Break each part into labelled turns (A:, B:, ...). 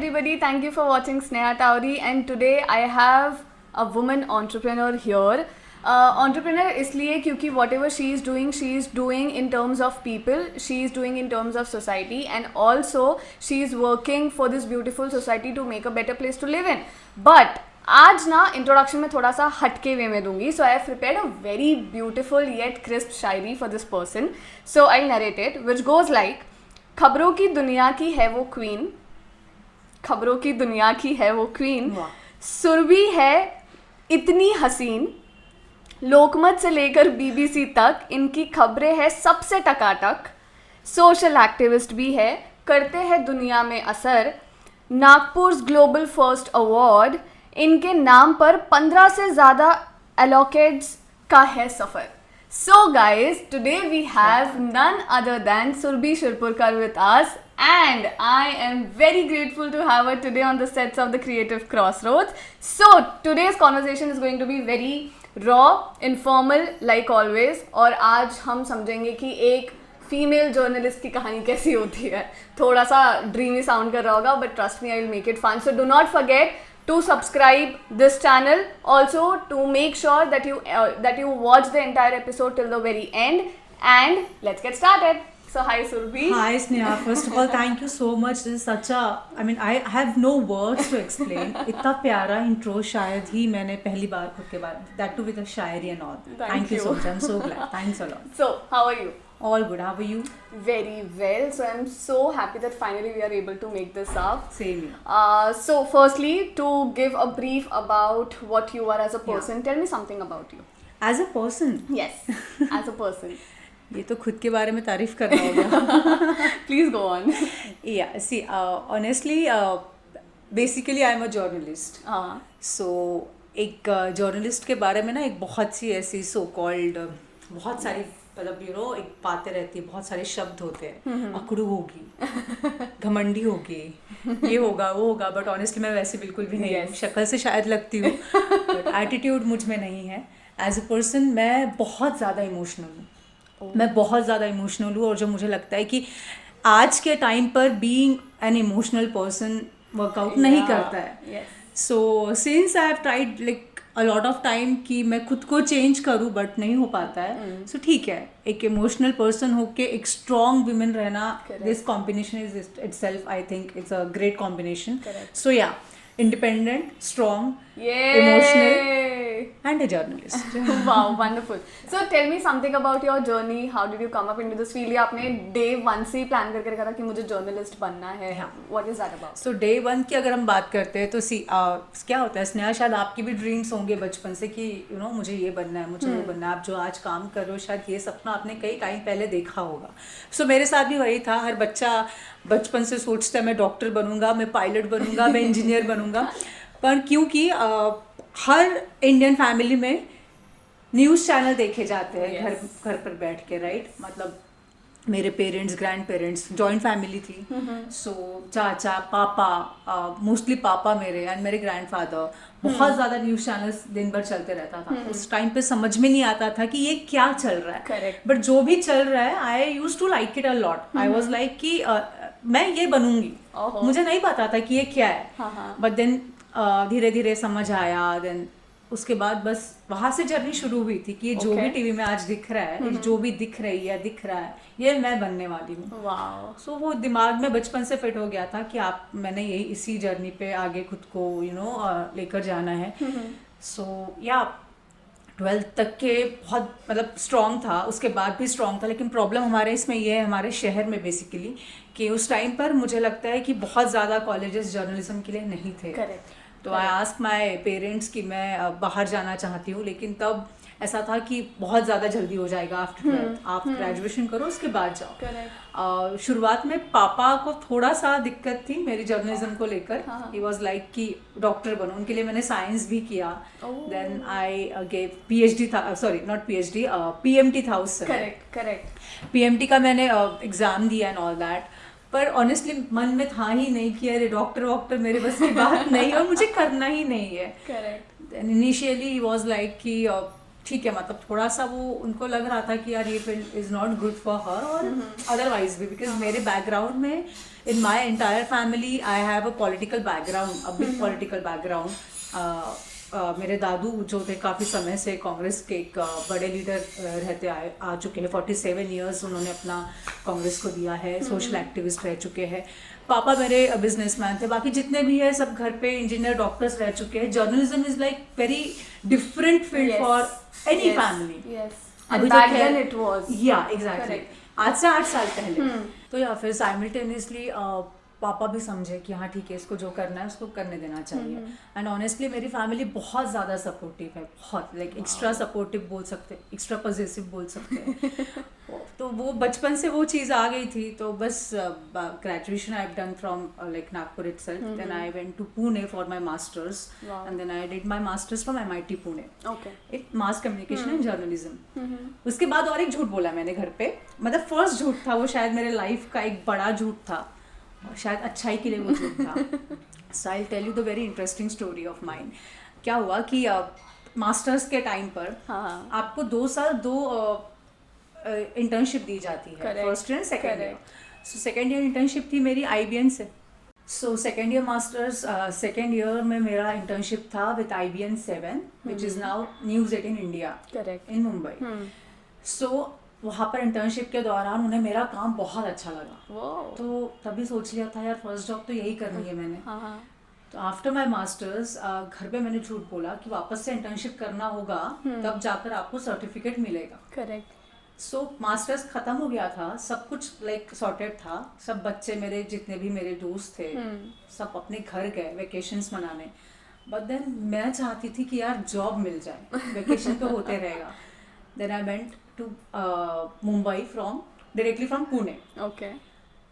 A: everybody, thank you for watching Sneha Tauri, and today I have a woman entrepreneur here. Entrepreneur इसलिए क्योंकि whatever she is doing in terms of people, she is doing in terms of society, and also she is working for this beautiful society to make a better place to live in. But आज ना introduction में थोड़ा सा हटके way में दूंगी, so I have prepared a very beautiful yet crisp shayari for this person. So I narrate it which goes like, खबरों की दुनिया की है वो क्वीन, खबरों की दुनिया की है वो क्वीन, सुरभि है इतनी हसीन, लोकमत से लेकर बीबीसी तक इनकी खबरें हैं सबसे टकाटक, सोशल एक्टिविस्ट भी है, करते हैं दुनिया में असर, नागपुर ग्लोबल फर्स्ट अवार्ड, इनके नाम पर 15 से ज़्यादा एलोकेट्स का है सफ़र. So guys, today we have none other than Surbhi Shirpurkar with us, and I am very grateful to have her today on the sets of the Creative Crossroads. So today's conversation is going to be very raw, informal like always, और आज हम समझेंगे कि एक female journalist की कहानी कैसी होती है. थोड़ा सा ड्रीमी साउंड कर रहा होगा, but trust me, I will make it fun. So do not forget to subscribe this channel, also to make sure that you watch the entire episode till the very end, and let's get started. So hi Surbhi.
B: Hi Sneha. First of all, thank you so much. This is such a, I mean, I have no words to explain. इतना प्यारा intro शायद ही मैंने पहली बार खुद के बारे, that too with a Shayari and all. Thank you so much. I'm so glad. Thanks a lot.
A: So how are you?
B: All good. How are you?
A: Very well. So I'm so happy that finally we are able to make this up.
B: Same here.
A: So firstly, to give a brief about what you are as a person, tell me something about you.
B: As a person?
A: Yes, as a person.
B: ये तो खुद के बारे में तारीफ करना होगा.
A: Please go on.
B: Yeah. See, honestly, basically I'm a journalist. So एक journalist के बारे में ना एक बहुत सी ऐसी so called बहुत सारी मतलब एक बातें रहती है, बहुत सारे शब्द होते हैं. अकड़ू होगी, घमंडी होगी, ये होगा वो होगा, बट ऑनेस्टली मैं वैसे बिल्कुल भी नहीं हूँ. शक्ल से शायद लगती हूँ, बट एटीट्यूड मुझ में नहीं है. एज अ पर्सन मैं बहुत ज़्यादा इमोशनल हूँ. मैं बहुत ज़्यादा इमोशनल हूँ, और जो मुझे लगता है कि आज के टाइम पर being an emotional person workout नहीं करता है. So since I have tried like a lot of time कि मैं खुद को चेंज करूँ, बट नहीं हो पाता है. सो ठीक है, एक इमोशनल पर्सन होके एक स्ट्रॉन्ग वुमेन रहना, this combination is itself, I think it's a great combination. So yeah, independent, strong, emotional, and a journalist.
A: Wow, wonderful. So tell me something about your journey. How did you come up into this field? या आपने day one से ही plan करके रखा था कि मुझे journalist बनना है? What is that about?
B: So day one की अगर हम बात करते हैं तो क्या होता है स्नेहा, शायद आपकी भी ड्रीम्स होंगे बचपन से कि मुझे ये बनना है, मुझे वो बनना है. आप जो आज काम कर रहे हो, शायद ये सपना आपने कई टाइम पहले देखा होगा. सो मेरे साथ भी वही था. हर बच्चा बचपन से सोचता है मैं डॉक्टर बनूंगा, मैं पायलट बनूंगा, मैं इंजीनियर बनूंगा. पर क्योंकि हर इंडियन फैमिली में न्यूज़ चैनल देखे जाते हैं घर पर बैठ के, राइट. मतलब मेरे parents, grand parents, joint family थी. सो चाचा, पापा, मोस्टली पापा मेरे एंड मेरे ग्रैंडफादर, बहुत ज़्यादा न्यूज़ चैनल्स दिन भर चलते रहता था. उस टाइम पे समझ में नहीं आता था कि ये क्या चल रहा है, बट जो भी चल रहा है I use to like it a lot. I was like कि मैं ये बनूंगी. मुझे नहीं पता था कि ये क्या है, बट देन धीरे धीरे समझ आया. देन उसके बाद बस वहाँ से जर्नी शुरू हुई थी कि ये जो भी टीवी में आज दिख रहा है, जो भी दिख रहा है, ये मैं बनने वाली हूँ. सो वो दिमाग में बचपन से फिट हो गया था कि मैंने यही इसी जर्नी पे आगे खुद को लेकर जाना है. सो या 12th तक के बहुत मतलब स्ट्रॉन्ग था, उसके बाद भी स्ट्रॉन्ग था. लेकिन प्रॉब्लम हमारे इसमें ये है, हमारे शहर में बेसिकली, कि उस टाइम पर मुझे लगता है कि बहुत ज़्यादा कॉलेजेस जर्नलिज्म के लिए नहीं थे. तो आई आस्क माई पेरेंट्स कि मैं बाहर जाना चाहती हूँ, लेकिन तब ऐसा था कि बहुत ज़्यादा जल्दी हो जाएगा आफ्टर 12th, आप ग्रेजुएशन करो उसके बाद जाओ. शुरुआत में पापा को थोड़ा सा दिक्कत थी मेरी जर्नलिज्म को लेकर. ही वॉज लाइक कि डॉक्टर बनो. उनके लिए मैंने साइंस भी किया. देन आई गेव PhD था, सॉरी नॉट PhD, PMT था उस समय. PMT का मैंने एग्ज़ाम दिया एंड ऑल दैट. पर ऑनेस्टली मन में था ही नहीं कि अरे डॉक्टर मेरे बस की बात नहीं, और मुझे करना ही नहीं है. इनिशियली वॉज लाइक कि ठीक है, मतलब थोड़ा सा वो उनको लग रहा था कि यार ये field is not good for her, और अदरवाइज भी बिकॉज मेरे बैकग्राउंड में in my entire family I have a political background, a big political background. मेरे दादू जो थे काफ़ी समय से कांग्रेस के एक बड़े लीडर रहते आ चुके हैं। 47 ईयर्स उन्होंने अपना कांग्रेस को दिया है, सोशल एक्टिविस्ट रह चुके हैं। पापा मेरे बिजनेसमैन थे, बाकी जितने भी है सब घर पे इंजीनियर डॉक्टर्स रह चुके हैं। Journalism is like very different field for any family.
A: अभी back then it was.
B: या एग्जैक्टली, आज से 8 साल पहले। तो या फिर साइमल्टेनियसली पापा भी समझे कि हाँ ठीक है, इसको जो करना है उसको करने देना चाहिए। एंड ऑनेस्टली मेरी फैमिली बहुत ज़्यादा सपोर्टिव है, बहुत लाइक एक्स्ट्रा सपोर्टिव बोल सकते हैं, एक्स्ट्रा पॉजिटिव बोल सकते हैं। तो वो बचपन से वो चीज़ आ गई थी। तो बस graduation I have done from like Nagpur itself, then I went to Pune for my masters and then I did my masters from MIT Pune in mass communication and journalism. उसके बाद और एक झूठ बोला मैंने घर पे, मतलब फर्स्ट झूठ था वो, शायद मेरे लाइफ का एक बड़ा झूठ था और शायद अच्छाई के लिए वो झूठ था। So I tell you the very interesting story of mine. क्या हुआ कि मास्टर्स के टाइम पर आपको 2 साल 2 इंटर्नशिप दी जाती है, first year second year. So second year internship थी मेरी IBN से। So second year masters second year में मेरा इंटर्नशिप था with IBN 7 which is now News 18 India in Mumbai. So वहाँ पर इंटर्नशिप के दौरान उन्हें मेरा काम बहुत अच्छा लगा। तो तभी सोच लिया था यार फर्स्ट जॉब तो यही करनी है मैंने। तो आफ्टर माय मास्टर्स घर पे मैंने झूठ बोला कि वापस से इंटर्नशिप करना होगा, तब जाकर आपको सर्टिफिकेट मिलेगा।
A: करेक्ट।
B: सो मास्टर्स खत्म हो गया था, सब कुछ लाइक सॉर्टेड था, सब बच्चे मेरे जितने भी मेरे दोस्त थे सब अपने घर गए वेकेशंस मनाने। बट देन मैं चाहती थी कि यार जॉब मिल जाए, वेकेशन तो होते रहेगा। Then I went to Mumbai directly from Pune.
A: Okay.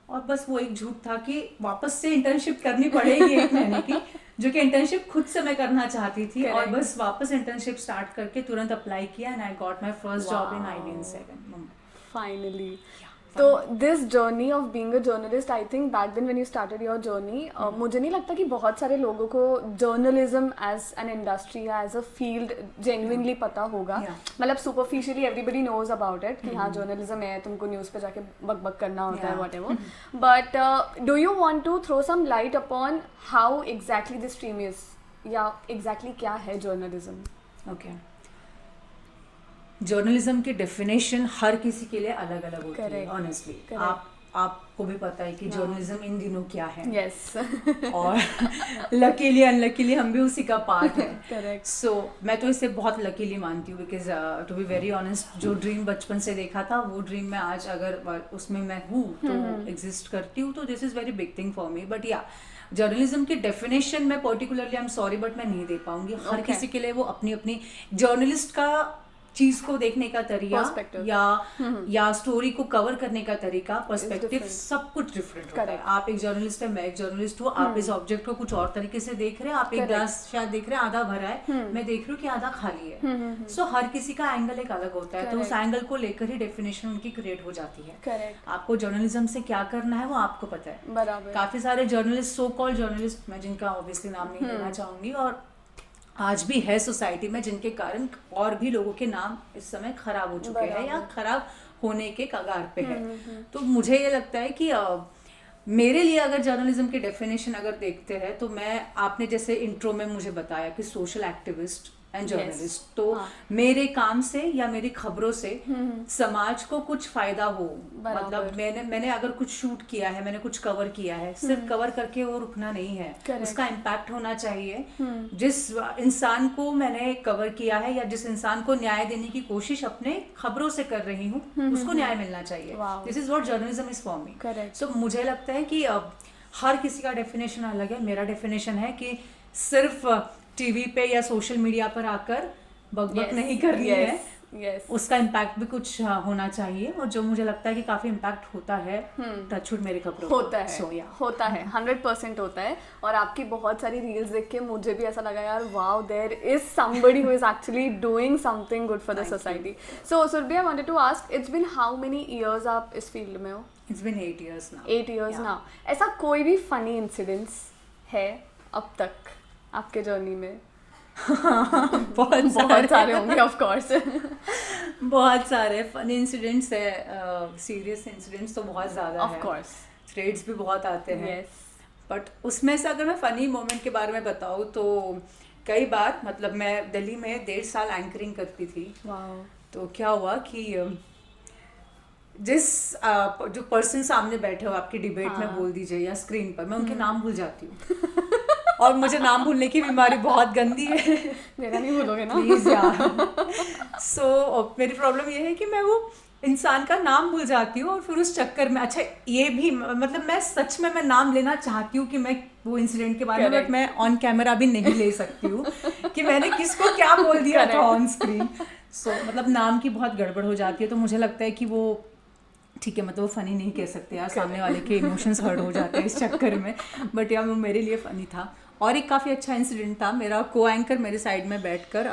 B: और बस वो एक झूठ था कि वापस से इंटर्नशिप करनी पड़ेगी 1 महीने की, जो कि इंटर्नशिप खुद से मैं करना चाहती थी। और बस वापस इंटर्नशिप स्टार्ट करके तुरंत अप्लाई किया and I got my first job in IBN 7 Mumbai.
A: Finally. तो this journey of being a journalist, I think back then when you started your journey, मुझे नहीं लगता कि बहुत सारे लोगों को जर्नलिज्म एज एन इंडस्ट्री या एज अ फील्ड जेन्युइनली पता होगा। मतलब superficially everybody knows about it कि हाँ जर्नलिज्म है, तुमको न्यूज़ पे जाके बक करना होता है, whatever. But do you want to throw some light upon how exactly this stream is, या एग्जैक्टली क्या है जर्नलिज्म?
B: ओके, जर्नलिज्म की डेफिनेशन हर किसी के लिए अलग अलग होती है ऑनेस्टली। आपको भी पता है कि जर्नलिज्म इन दिनों क्या है।
A: यस।
B: और लकीली अनलकीली हम भी उसी का पार्ट है।
A: करेक्ट।
B: सो मैं तो इसे बहुत लकीली मानती हूँ because to be very honest, जो ड्रीम बचपन से देखा था वो ड्रीम में आज अगर उसमें मैं हूँ तो एग्जिस्ट करती हूँ, तो this is very big thing for me. But या जर्नलिज्म की डेफिनेशन में particularly I am sorry but मैं नहीं दे पाऊंगी। हर किसी के लिए वो अपनी अपनी जर्नलिस्ट का चीज को देखने का तरीका या स्टोरी को कवर करने का तरीका, पर्सपेक्टिव सब कुछ डिफरेंट होता है। आप एक जर्नलिस्ट है, मैं एक जर्नलिस्ट हूँ, आप इस ऑब्जेक्ट को कुछ और तरीके से देख रहे हैं। आप एक ग्लास शायद देख रहे हैं आधा भरा है, मैं देख रही हूँ कि आधा खाली है। सो हर किसी का एंगल एक अलग होता है, तो उस एंगल को लेकर ही डेफिनेशन उनकी क्रिएट हो जाती है। आपको जर्नलिज्म से क्या करना है वो आपको पता है।
A: बराबर।
B: काफी सारे जर्नलिस्ट, सो कॉल्ड जर्नलिस्ट, मैं जिनका ऑब्वियसली नाम नहीं लेना चाहूंगी, और आज भी है सोसाइटी में, जिनके कारण और भी लोगों के नाम इस समय खराब हो चुके हैं या खराब होने के कगार पे है। तो मुझे ये लगता है कि मेरे लिए अगर जर्नलिज्म की डेफिनेशन अगर देखते हैं तो मैं, आपने जैसे इंट्रो में मुझे बताया कि सोशल एक्टिविस्ट एंड जर्नलिस्ट, तो मेरे काम से या मेरी खबरों से समाज को कुछ फायदा हो। मतलब मैंने अगर कुछ शूट किया है, मैंने कुछ कवर किया है, सिर्फ कवर करके वो रुकना नहीं है, उसका इम्पैक्ट होना चाहिए। जिस इंसान को मैंने कवर किया है या जिस इंसान को न्याय देने की कोशिश अपने खबरों से कर रही हूँ, उसको न्याय मिलना चाहिए। This is what journalism is for me. So मुझे लगता है कि हर किसी का डेफिनेशन अलग है। मेरा डेफिनेशन है कि सिर्फ टीवी पे या सोशल मीडिया पर आकर बकबक नहीं करनी है, उसका इम्पैक्ट भी कुछ होना चाहिए। और जो मुझे लगता है कि काफी इम्पैक्ट होता है, टचवुड मेरे खबरों
A: होता है, होता है, 100% होता है। और आपकी बहुत सारी रील्स देख के मुझे भी ऐसा लगा यार wow, there is somebody who is actually doing something good for the society. So Surabhi, I wanted to ask, it's been how many years आप इस फील्ड में हो?
B: It's been 8 years now.
A: 8 years now. ऐसा कोई भी फनी इंसिडेंट्स है अब तक आपके जर्नी में?
B: बहुत
A: सारे होंगे ऑफ कोर्स।
B: बहुत सारे फनी इंसिडेंट्स है, सीरियस इंसिडेंट्स तो बहुत ज़्यादा है
A: ऑफ कोर्स।
B: थ्रेड्स भी बहुत आते हैं।
A: Yes.
B: बट उसमें से अगर मैं फ़नी मोमेंट के बारे में बताऊँ तो कई बार, मतलब मैं दिल्ली में 1.5 साल एंकरिंग करती थी।
A: Wow.
B: तो क्या हुआ कि जिस जो पर्सन सामने बैठे हो आपकी डिबेट में बोल दीजिए या स्क्रीन पर, मैं उनके नाम भूल जाती हूँ। और मुझे नाम भूलने की बीमारी बहुत गंदी है।
A: मेरा नहीं भूलोगे ना?
B: प्लीज यार। सो मेरी प्रॉब्लम ये है कि मैं वो इंसान का नाम भूल जाती हूँ और फिर उस चक्कर में, अच्छा ये भी, मतलब मैं सच में मैं नाम लेना चाहती हूँ कि मैं वो इंसिडेंट के बारे में, बट मैं ऑन कैमरा भी नहीं ले सकती हूँ कि मैंने किसको क्या बोल दिया था ऑन स्क्रीन। सो मतलब नाम की बहुत गड़बड़ हो जाती है। तो मुझे लगता है कि वो ठीक है, मतलब वो फ़नी नहीं कह सकते यार, सामने वाले के इमोशंस हर्ट हो जाते हैं इस चक्कर में। बट यार वो मेरे लिए फ़नी था। और एक काफ़ी अच्छा इंसिडेंट था, मेरा को एंकर मेरे साइड में बैठकर,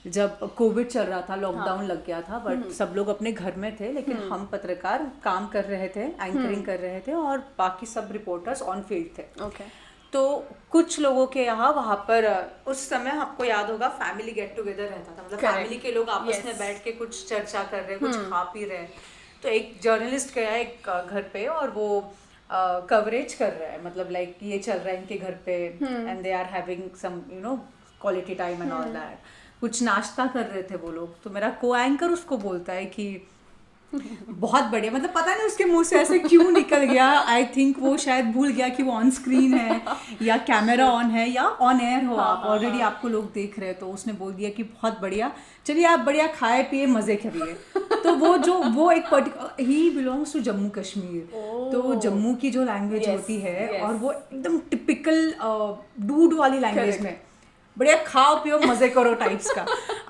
B: जब कोविड चल रहा था, लॉकडाउन लग गया था, बट सब लोग अपने घर में थे, लेकिन हम पत्रकार काम कर रहे थे, एंकरिंग कर रहे थे, और बाकी सब रिपोर्टर्स ऑन फील्ड थे।
A: Okay.
B: तो कुछ लोगों के यहाँ वहाँ पर उस समय आपको याद होगा फैमिली गेट टुगेदर रहता था, मतलब फैमिली के लोग आपस में बैठ के कुछ चर्चा कर रहे, कुछ खा पी रहे। तो एक जर्नलिस्ट गया एक घर पे और वो कवरेज कर रहा है, मतलब लाइक ये चल रहा है इनके घर पे, and they are having some quality time and all that. कुछ नाश्ता कर रहे थे वो लोग। तो मेरा को एंकर उसको बोलता है कि बहुत बढ़िया, मतलब पता नहीं उसके मुंह से ऐसे क्यों निकल गया। आई थिंक वो शायद भूल गया कि वो ऑन स्क्रीन है या कैमरा ऑन है या ऑन एयर हो, आप ऑलरेडी आपको लोग देख रहे हैं। तो उसने बोल दिया कि बहुत बढ़िया, चलिए आप बढ़िया खाए पिए मज़े करिए। तो वो एक particular, he belongs to Jammu Kashmir. तो जम्मू की जो लैंग्वेज होती है, और वो एकदम टिपिकल डूड वाली लैंग्वेज में, बढ़िया खाओ पियो मजे करो टाइप्स का।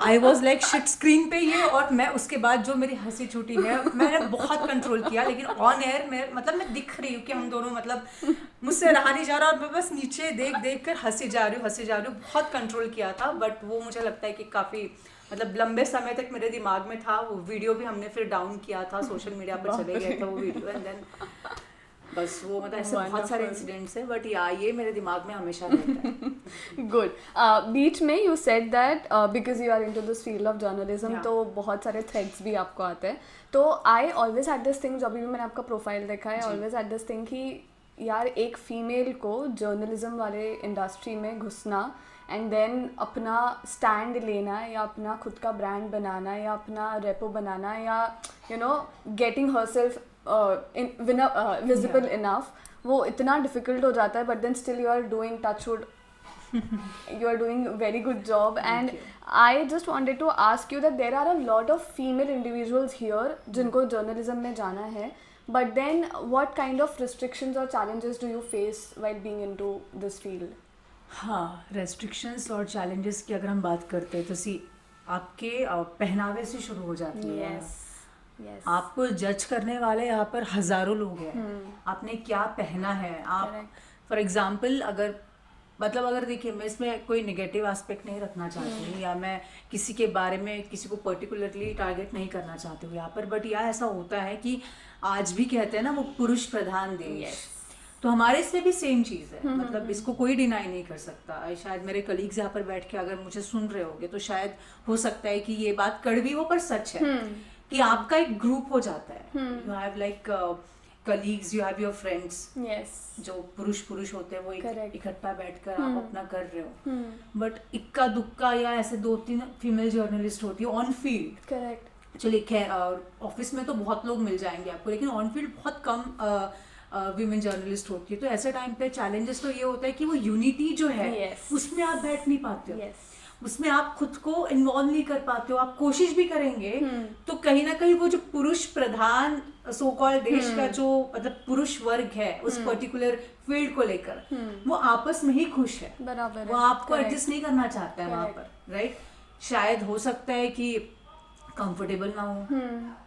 B: आई वॉज लाइक शिट स्क्रीन पे ये, और मैं उसके बाद जो मेरी हंसी छूटी है, मैंने बहुत कंट्रोल किया, लेकिन ऑन एयर में मतलब मैं दिख रही हूँ कि हम दोनों, मतलब मुझसे रहा नहीं जा रहा, और मैं बस नीचे देख देख कर हंसी जा रही हूँ। बहुत कंट्रोल किया था, बट वो मुझे लगता है कि काफ़ी, मतलब लंबे समय तक मेरे दिमाग में था। वो वीडियो भी हमने फिर डाउन किया था, सोशल मीडिया पर चले गए थे वो वीडियो, एंड देन बस वो, मतलब ऐसे बहुत सारे इंसिडेंट्स हैं, बट या ये मेरे दिमाग में हमेशा रहता है।
A: गुड। बीच में you said that because you are into this field of journalism, तो बहुत सारे थ्रेड्स भी आपको आते हैं। तो I always had this thing, जब भी मैंने आपका प्रोफाइल देखा है, ऑलवेज हैड दिस थिंग कि यार एक फीमेल को जर्नलिज्म वाले इंडस्ट्री में घुसना एंड देन अपना स्टैंड लेना, या अपना खुद का ब्रांड बनाना, या अपना रेपो बनाना, या गेटिंग हरसेल्फ विजिबल इनफ, वो इतना डिफिकल्ट हो जाता है। But then still you are doing, touchwood, you are doing a very good job. And I just wanted to ask you that there are a lot of female individuals here जिनको journalism में जाना है, but then what kind of restrictions or challenges do you face while being into this field?
B: हाँ, restrictions और challenges की अगर हम बात करते हैं तो आपके पहनावे से शुरू हो जाती है।
A: Yes.
B: आपको जज करने वाले यहाँ पर हजारों लोग हैं। आपने क्या पहना है, आप फॉर एग्जाम्पल, अगर देखिए, मैं इसमें कोई नेगेटिव एस्पेक्ट नहीं रखना चाहती हूँ, या मैं किसी के बारे में किसी को पर्टिकुलरली टारगेट नहीं करना चाहती हूँ यहाँ पर, बट यह ऐसा होता है कि आज भी कहते हैं ना वो पुरुष प्रधान देश, तो हमारे इसमें भी सेम चीज़ है। मतलब इसको कोई डिनाई नहीं कर सकता। शायद मेरे कलीग्स यहाँ पर बैठ के अगर मुझे सुन रहे होंगे तो शायद हो सकता है कि ये बात कड़वी हो, पर सच है कि आपका एक ग्रुप हो जाता है। You have like colleagues, you have your friends, जो पुरुष होते हैं, वो इकट्ठा बैठकर आप अपना कर रहे हो। बट इक्का दुक्का या ऐसे 2-3 फीमेल जर्नलिस्ट होती है ऑन फील्ड। करेक्ट। चलिए खैर, ऑफिस में तो बहुत लोग मिल जाएंगे आपको, लेकिन ऑन फील्ड बहुत कम वीमेन जर्नलिस्ट होती है। तो ऐसे टाइम पे चैलेंजेस तो ये होता है कि वो यूनिटी जो है उसमें आप बैठ नहीं पाते हो, उसमें आप खुद को इन्वॉल्व नहीं कर पाते हो। आप कोशिश भी करेंगे तो कहीं ना कहीं वो जो पुरुष प्रधान सो कॉल्ड देश का जो मतलब पुरुष वर्ग है उस पर्टिकुलर फील्ड को लेकर, वो आपस में ही खुश है, बराबर वो आपको एडजस्ट नहीं करना चाहता है वहां पर, राइट। शायद हो सकता है कि कंफर्टेबल ना हो,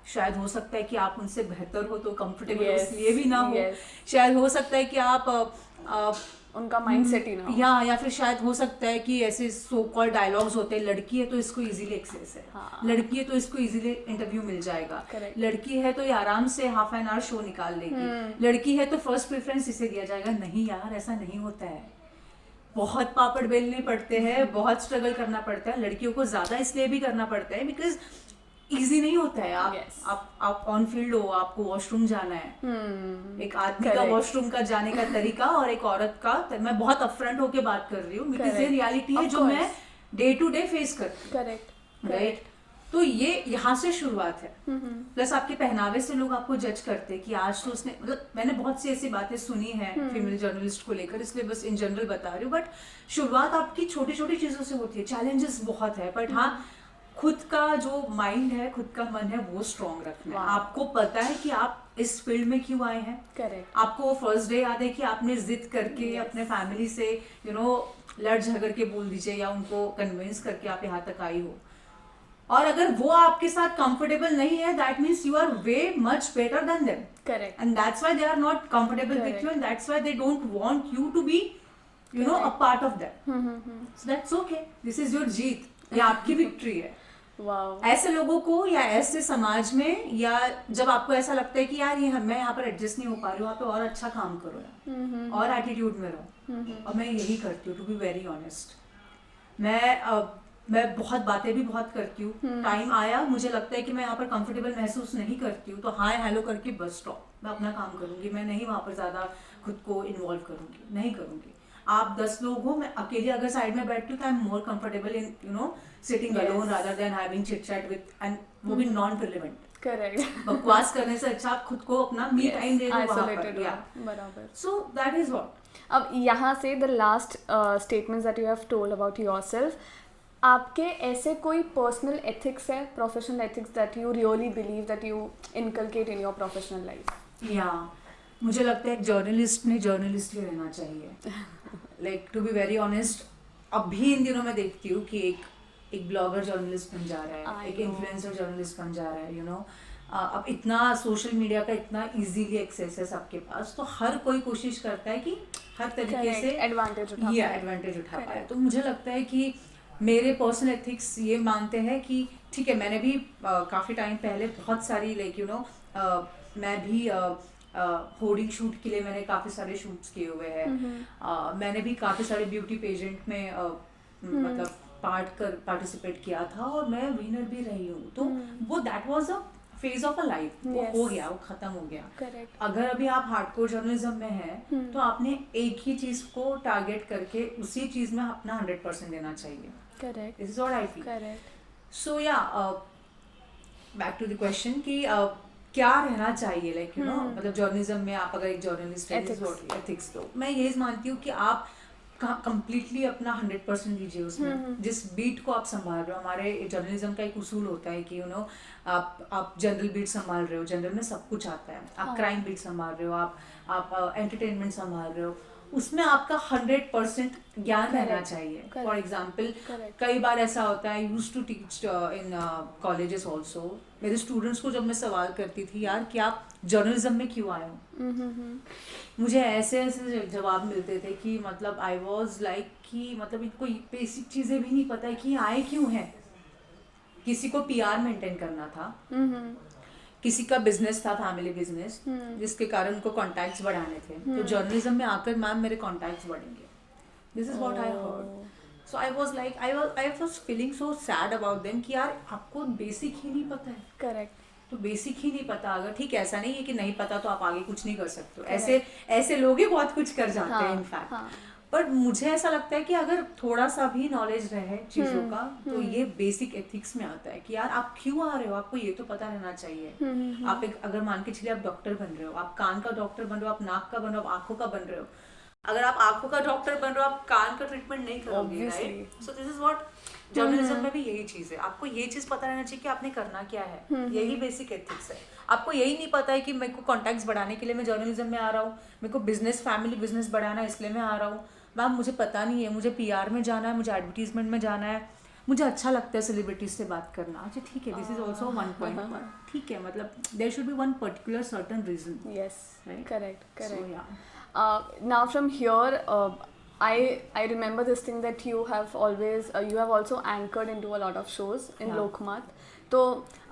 B: शायद हो सकता है कि आप उनसे बेहतर हो तो कंफर्टेबल इसलिए भी ना हो, शायद हो सकता है कि आप
A: उनका माइंडसेट ही ना हो,
B: या फिर शायद हो सकता है कि ऐसे सो कॉल्ड डायलॉग्स होते हैं, लड़की है तो इसको इजीली एक्सेस है, लड़की है तो इसको इजीली इंटरव्यू मिल जाएगा, लड़की है तो ये आराम से हाफ एन आवर शो निकाल लेगी, लड़की है तो फर्स्ट प्रेफरेंस इसे दिया जाएगा। नहीं यार, ऐसा नहीं होता है। बहुत पापड़ बेलने पड़ते हैं, बहुत स्ट्रगल करना पड़ता है। लड़कियों को ज्यादा इसलिए भी करना पड़ता है बिकॉज इजी नहीं होता है। आप
A: Yes.
B: आप ऑन फील्ड हो, आपको वॉशरूम जाना है, एक आदमी का
A: Correct.
B: वॉशरूम का जाने का तरीका और एक औरत का, मैं बहुत अपफ्रंट होके बात कर रही हूँ बिकॉज ये
A: Correct.
B: रियलिटी है
A: Of
B: जो मैं
A: course.
B: Day to day face करती
A: करेक्ट
B: हूँ, राइट? तो ये यहाँ से शुरुआत है। प्लस आपके पहनावे से लोग आपको जज करते हैं कि आज तो उसने, मतलब मैंने बहुत सी ऐसी बातें सुनी है फीमेल जर्नलिस्ट को लेकर, इसलिए बस इन जनरल बता रही हूँ। बट शुरुआत आपकी छोटी छोटी चीजों से होती है, चैलेंजेस बहुत है, बट हाँ खुद का जो माइंड है, खुद का मन है, वो स्ट्रांग रखना है।
A: Wow.
B: आपको पता है कि आप इस फील्ड में क्यों आए हैं।
A: करेक्ट
B: आपको वो फर्स्ट डे याद है कि आपने जिद करके
A: Yes.
B: अपने फैमिली से लड़ झगड़ के बोल दीजिए या उनको कन्विंस करके आप यहाँ तक आई हो। और अगर वो आपके साथ कंफर्टेबल नहीं है, that means you are way much better than them,
A: correct
B: and that's why they are not comfortable with you, and that's why they don't want you to be a part of that. So that's okay, this is your jeet, ये आपकी victory है।
A: Wow
B: ऐसे लोगों को या ऐसे समाज में, या जब आपको ऐसा लगता है कि यार ये मैं यहाँ पर एडजस्ट नहीं हो पा रही हूँ, वहाँ पे और अच्छा काम करो यार, और एटीट्यूड में रहो। और मैं यही करती हूँ, टू बी वेरी ऑनेस्ट। मैं बहुत बातें भी बहुत करती हूँ। टाइम आया, मुझे लगता है कि मैं यहाँ पर कंफर्टेबल महसूस नहीं करती हूँ, तो हाय हेलो करके बस स्टॉप, मैं अपना काम करूंगी, मैं नहीं वहाँ पर ज्यादा खुद को इन्वॉल्व करूंगी, नहीं करूंगी। आप 10 लोग हो, मैं अकेली अगर साइड में बैठती हूँ तो I am more comfortable in sitting alone rather than having chit chat with, and वो भी नॉन रिलेवेंट।
A: करेक्ट
B: बकवास करने से अच्छा आप खुद को अपना मी टाइम दे दो वहाँ पर।
A: आइसोलेटेड
B: या
A: बराबर
B: सो दैट इज व्हाट।
A: अब यहाँ से the last statements that you have told about yourself, आपके ऐसे कोई पर्सनल एथिक्स है, professional ethics that you really believe that you inculcate in your professional life?
B: या मुझे लगता है एक जर्नलिस्ट ने जर्नलिस्ट ही रहना चाहिए। Like to be very honest, अभी इन दिनों मैं देखती हूँ कि एक ब्लॉगर जर्नलिस्ट बन जा रहा है, एक इन्फ्लुएंसर जर्नलिस्ट बन जा रहा है, अब इतना सोशल मीडिया का इतना इजीली एक्सेस है सबके पास, तो हर कोई कोशिश करता है कि हर तरीके से
A: एडवांटेज
B: उठा पाए। तो मुझे लगता है कि मेरे पर्सनल एथिक्स ये मानते हैं कि ठीक है, मैंने भी काफ़ी टाइम पहले बहुत सारी मैं भी होर्डिंग शूट के लिए मैंने काफ़ी सारे शूट्स किए हुए हैं। मैंने भी काफ़ी सारे ब्यूटी पेजेंट में मतलब पार्टिसिपेट किया था और मैं विनर भी रही हूँ। तो वो that was a phase of a life, वो हो गया, वो खत्म हो गया।
A: करेक्ट
B: अगर अभी आप हार्डकोर जर्नलिज्म में हैं तो आपने एक ही चीज को टारगेट करके उसी चीज में अपना 100% देना चाहिए।
A: Correct
B: this is what I feel.
A: Correct
B: so या बैक टू द क्वेश्चन कि क्या रहना चाहिए मतलब जर्नलिज्म में आप अगर एक जर्नलिस्ट है, एथिक्स, तो मैं यही मानती हूँ कि आप कंप्लीटली अपना 100% दीजिए उसमें। जिस बीट को आप संभाल रहे हो, हमारे जर्नलिज्म का एक उसूल होता है कि आप जनरल बीट संभाल रहे हो, जनरल में सब कुछ आता है। आप क्राइम बीट संभाल रहे हो, आप एंटरटेनमेंट संभाल रहे हो, उसमें आपका 100% ज्ञान रहना चाहिए। फॉर एग्जाम्पल कई बार ऐसा होता है, use to teach in colleges also, मेरे स्टूडेंट्स को जब मैं सवाल करती थी यार कि आप जर्नलिज्म में क्यों आए हो, मुझे ऐसे ऐसे जवाब मिलते थे कि मतलब आई वॉज लाइक कि मतलब इनको बेसिक चीज़ें भी नहीं पता है कि आए क्यों हैं। किसी को PR मेंटेन करना था, किसी का बिजनेस था, फैमिली बिजनेस, जिसके कारण उनको कॉन्टैक्ट्स बढ़ाने थे। तो जर्नलिज्म में आकर मैम मेरे कॉन्टैक्ट्स बढ़ेंगे। This is what I heard. So I was like I was feeling so sad about them कि यार आपको बेसिक ही नहीं पता है।
A: करेक्ट
B: तो बेसिक ही नहीं पता, अगर ठीक है, ऐसा नहीं है कि नहीं पता तो आप आगे कुछ नहीं कर सकते हो, ऐसे लोग ही बहुत कुछ कर जाते हैं इनफैक्ट। पर मुझे ऐसा लगता है कि अगर थोड़ा सा भी नॉलेज रहे चीजों का, तो ये बेसिक एथिक्स में आता है कि यार आप क्यों आ रहे हो, आपको ये तो पता रहना चाहिए। आप अगर मान के चलिए आप डॉक्टर बन रहे हो, आप कान का डॉक्टर बन रहे हो, आप नाक का बन रहे हो, आप आंखों का बन रहे हो। अगर आप आंखों का डॉक्टर बन रहे हो, आप कान का ट्रीटमेंट नहीं करोगे, right? So this is what journalism में भी यही चीज है। आपको ये चीज पता रहना चाहिए कि आपने करना क्या है। यही बेसिक एथिक्स है। आपको यही नहीं पता है कि मेरे को कॉन्टैक्ट्स बढ़ाने के लिए मैं जर्नलिज्म में आ रहा हूँ, मेरे को फैमिली बिजनेस बढ़ाना है इसलिए मैं आ रहा हूँ। मैम मुझे पता नहीं है, मुझे PR में जाना है, मुझे एडवर्टीजमेंट में जाना है, मुझे अच्छा लगता है सेलिब्रिटीज से बात करना। अच्छा ठीक है, this is also one point, ठीक है, मतलब there should be one particular certain reason.
A: Yes correct
B: So,
A: now from here I remember this thing that you have always you have also anchored into a lot of shows in Lokmat. So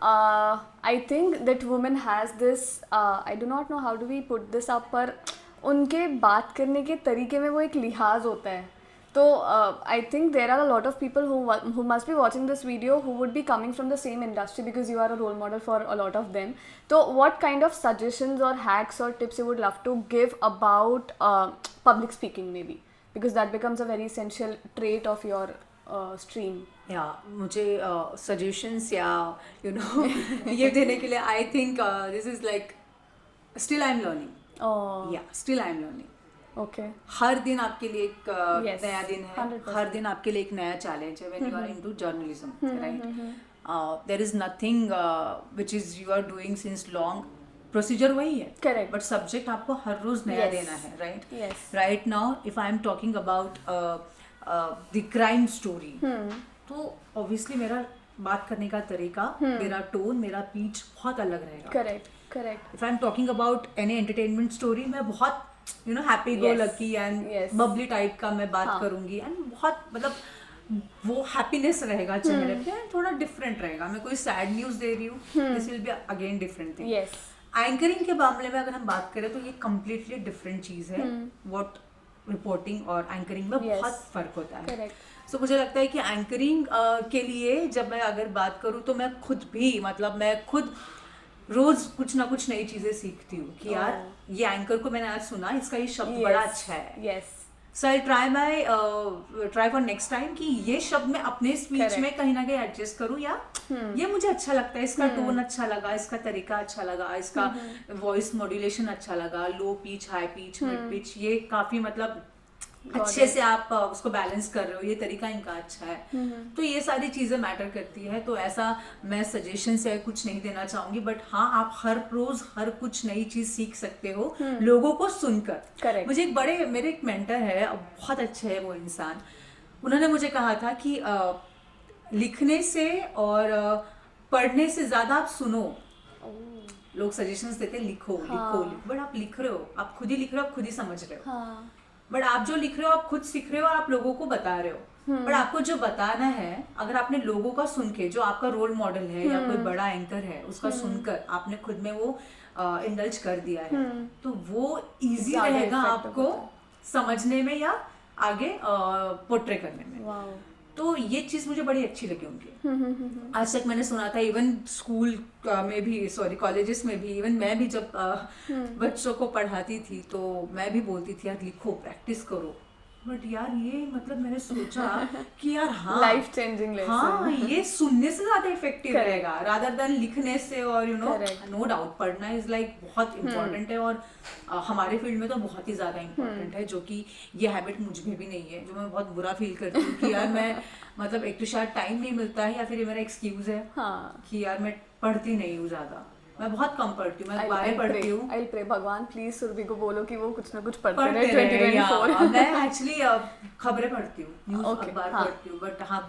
A: I think that woman has this I do not know how do we put this up, पर उनके बात करने के तरीके में वो एक लिहाज होता है। So I think there are a lot of people who must be watching this video who would be coming from the same industry because you are a role model for a lot of them. So what kind of suggestions or hacks or tips you would love to give about public speaking maybe, because that becomes a very essential trait of your stream.
B: या मुझे suggestions या ये देने के लिए I think this is like still I am learning yeah still I am learning
A: Okay.
B: हर दिन आपके लिए एक
A: Yes,
B: नया दिन है
A: 100%.
B: हर दिन आपके लिए एक नया चैलेंज है when you are into journalism right there is nothing which is you are doing since long procedure वही है
A: Correct.
B: बट सब्जेक्ट आपको हर रोज नया
A: Yes.
B: देना है right
A: Yes.
B: Right now if I am talking about the crime story तो obviously मेरा बात करने का तरीका मेरा टोन मेरा पीच बहुत अलग रहेगा
A: Correct. Correct.
B: If I am talking about any entertainment story मैं बहुत happy go
A: Yes,
B: lucky and
A: yes.
B: Babli type का मैं बात
A: हाँ.
B: करूंगी एंड बहुत मतलब वो हैप्पीनेस रहेगा चेहरे पे and थोड़ा डिफरेंट रहेगा मैं कोई सैड न्यूज दे रही हूँ this will be again different thing
A: Yes.
B: Anchoring के मामले में अगर हम बात करें तो ये कम्प्लीटली डिफरेंट चीज है व्हाट रिपोर्टिंग और एंकरिंग में
A: Yes.
B: बहुत फर्क होता है
A: Correct.
B: सो मुझे लगता है कि एंकरिंग के लिए जब मैं अगर बात करूँ तो मैं खुद भी मतलब मैं खुद रोज कुछ ना कुछ नई चीजें सीखती हूँ कि यार ये एंकर को मैंने आज सुना इसका ये शब्द बड़ा अच्छा है
A: Yes.
B: So I try for next time कि ये शब्द मैं अपने स्पीच
A: Correct.
B: में कहीं ना कहीं एडजस्ट करूँ या ये मुझे अच्छा लगता है इसका टोन अच्छा लगा इसका तरीका अच्छा लगा इसका वॉइस मॉड्यूलेशन अच्छा लगा low pitch high pitch mid pitch ये काफी मतलब अच्छे से आप उसको बैलेंस कर रहे हो ये तरीका इनका अच्छा है तो ये सारी चीजें मैटर करती है तो ऐसा मैं सजेशन से कुछ नहीं देना चाहूंगी बट हाँ आप हर रोज हर कुछ नई चीज सीख सकते हो लोगों को सुनकर
A: Correct.
B: मुझे मेरे एक मेंटर है बहुत अच्छे है वो इंसान उन्होंने मुझे कहा था कि लिखने से और पढ़ने से ज्यादा आप सुनो लोग सजेशंस देते हैं लिखो लिखो लिखो बट आप लिख रहे हो आप खुद ही लिख रहे हो आप खुद ही समझ रहे हो
A: हाँ.
B: बट आप जो लिख रहे हो आप खुद सीख रहे हो और आप लोगों को बता रहे हो बट आपको जो बताना है अगर आपने लोगों का सुन के जो आपका रोल मॉडल है या कोई बड़ा एंकर है उसका सुनकर आपने खुद में वो इंडल्ज कर दिया है तो वो इजी
A: ज्यादा
B: रहेगा
A: effective
B: आपको
A: होता है।
B: समझने में या आगे पोर्ट्रे करने में
A: Wow.
B: तो ये चीज मुझे बड़ी अच्छी लगी उनकी आज तक मैंने सुना था इवन स्कूल में भी सॉरी कॉलेजेस में भी इवन मैं भी जब बच्चों को पढ़ाती थी तो मैं भी बोलती थी यार लिखो प्रैक्टिस करो बट यार ये मतलब मैंने सोचा कि यार हाँ
A: Life changing lesson.
B: हाँ ये सुनने से ज्यादा इफेक्टिव
A: Correct.
B: रहेगा रादर देन लिखने से और
A: Correct.
B: नो डाउट पढ़ना इज लाइक बहुत इम्पोर्टेंट है और हमारे फील्ड में तो बहुत ही ज्यादा इम्पोर्टेंट है जो कि ये हैबिट मुझ में भी नहीं है जो मैं बहुत बुरा फील करती हूँ कि यार मैं मतलब एक तो शायद टाइम नहीं मिलता है या फिर ये मेरा एक्सक्यूज है
A: हाँ.
B: कि यार मैं पढ़ती नहीं हूँ ज्यादा मैं बहुत कम पढ़ती हूँ मैं अखबारें पढ़ती हूँ
A: I'll pray भगवान प्लीज सुरभि को बोलो कि वो कुछ ना कुछ पढ़ते
B: पढ़ते
A: रहे
B: रहे,
A: 2024.
B: मैं एक्चुअली खबरें पढ़ती हूँ न्यूज
A: Okay,
B: अखबार
A: हाँ.
B: पढ़ती हूँ बट हाँ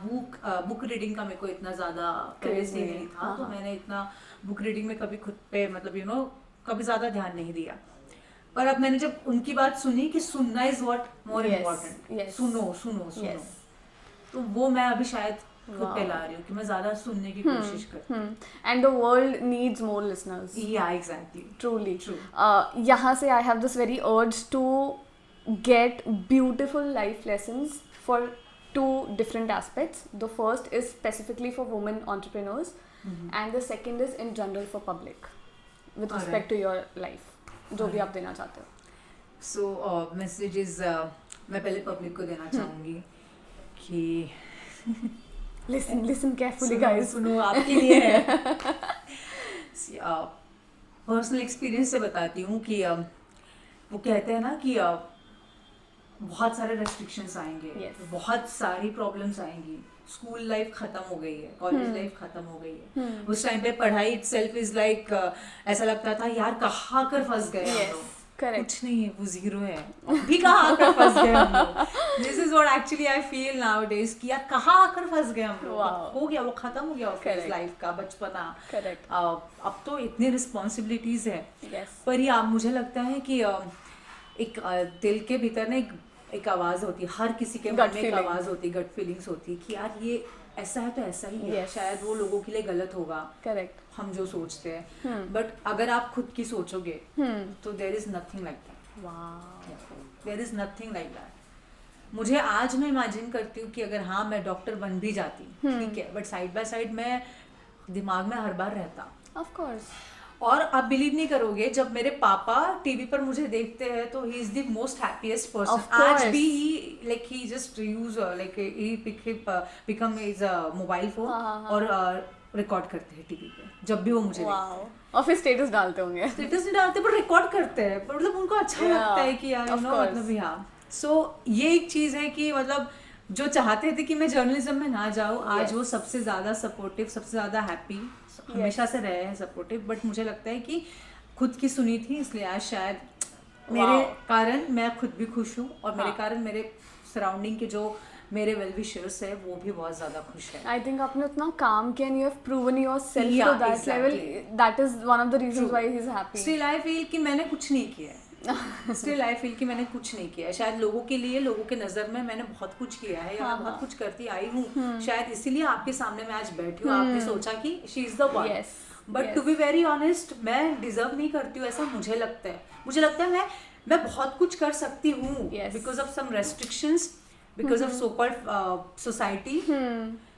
B: बुक रीडिंग का मेरे को इतना ज्यादा
A: Craze
B: क्रेज
A: नहीं
B: नहीं
A: है,
B: था
A: हाँ,
B: तो
A: हाँ.
B: मैंने इतना बुक रीडिंग में कभी खुद पे मतलब कभी ज्यादा ध्यान नहीं दिया पर अब मैंने जब उनकी बात सुनी कि सुनना is what more
A: Yes,
B: important
A: yes.
B: सुनो सुनो सुनो
A: Yes.
B: तो वो मैं अभी शायद खुद
A: Wow.
B: पे ला रही हूँ कि मैं ज्यादा सुनने की कोशिश करती
A: And the world needs more listeners.
B: हूँ या एग्जैक्टली
A: Truly.
B: True.
A: यहाँ से I have this very urge to get beautiful life lessons for two different aspects. The first is specifically for women entrepreneurs, and the second is in general for public, with
B: Alright.
A: respect to your life. जो भी आप देना चाहते हो.
B: सो messages मैं पहले public को देना चाहूँगी कि
A: Listen carefully,
B: सुनो,
A: guys.
B: सुनो आपके लिए है पर्सनल एक्सपीरियंस से बताती हूँ कि वो कहते हैं ना कि बहुत सारे रेस्ट्रिक्शंस आएंगे
A: Yes.
B: बहुत सारी प्रॉब्लम्स आएंगी स्कूल लाइफ खत्म हो गई है कॉलेज लाइफ खत्म हो गई है उस टाइम पे पढ़ाई इटसेल्फ इज लाइक ऐसा लगता था यार कहाँ कर फंस गए हम
A: Yes.
B: लोग
A: Correct.
B: कुछ नहीं है वो जीरो है भी कहाँ आकर फंस गए हम लोग this is what actually I feel nowadays कि यार कहाँ आकर फंस गए हम लोग
A: Wow.
B: हो गया वो खत्म हो गया
A: Correct.
B: लाइफ का बचपना
A: Correct.
B: अब तो इतनी रिस्पॉन्सिबिलिटीज है
A: Yes.
B: पर ये मुझे लगता है कि एक दिल के भीतर ना एक आवाज होती है हर किसी के मन
A: Gut
B: में एक
A: feeling.
B: आवाज होती है गट फीलिंग्स होती है कि यार ये ऐसा है तो ऐसा ही है
A: Yes.
B: शायद वो लोगों के लिए गलत होगा
A: Correct.
B: हम जो सोचते हैं बट अगर आप खुद की सोचोगे तो there is nothing like that
A: Wow.
B: There is nothing like that मुझे आज मैं इमेजिन करती हूँ कि अगर हाँ मैं डॉक्टर बन भी जाती, ठीक है, बट साइड बाय साइड मैं दिमाग में हर बार रहता।
A: Of course.
B: और आप बिलीव नहीं करोगे, जब मेरे पापा टीवी पर मुझे देखते हैं तो he is the most happiest
A: Of
B: person. आज
A: course.
B: भी he like he just use like he become is mobile phone और रिकॉर्ड करते हैं टीवी पे जब भी वो मुझे
A: वाओ, और फिर स्टेटस डालते होंगे।
B: स्टेटस नहीं डालते पर रिकॉर्ड करते हैं, मतलब उनको अच्छा
A: Yeah,
B: लगता है कि यार
A: of
B: नो
A: course.
B: मतलब हाँ। सो ये एक चीज है कि मतलब जो चाहते थे कि मैं जर्नलिज्म में ना जाऊँ, आज
A: Yes.
B: वो सबसे ज्यादा सपोर्टिव, सबसे ज्यादा हैप्पी हमेशा से रहे हैं सपोर्टिव। बट मुझे लगता है कि खुद की सुनी थी, इसलिए आज शायद मेरे कारण मैं खुद भी खुश हूँ और मेरे कारण मेरे सराउंडिंग के जो मेरे वेल विशर्स है वो भी बहुत ज्यादा खुश है।
A: आई थिंक आपने उतना काम किया and you have proven yourself
B: Yeah,
A: to that
B: exactly.
A: level. That is one of the reasons why he's happy.
B: Still I feel कि मैंने कुछ नहीं किया है। स्टिल आई फील कि मैंने कुछ नहीं किया है। शायद लोगों के लिए, लोगों के नज़र में मैंने बहुत कुछ किया है या मैं बहुत कुछ करती आई हूँ, शायद इसीलिए आपके सामने मैं आज बैठी हूँ। आपने सोचा कि she is the one.
A: Yes,
B: but to be very honest, मैं डिजर्व नहीं करती हूँ, ऐसा मुझे लगता है। मुझे लगता है मैं बहुत कुछ कर सकती हूँ
A: Yes.
B: Because of some restrictions, because of so called society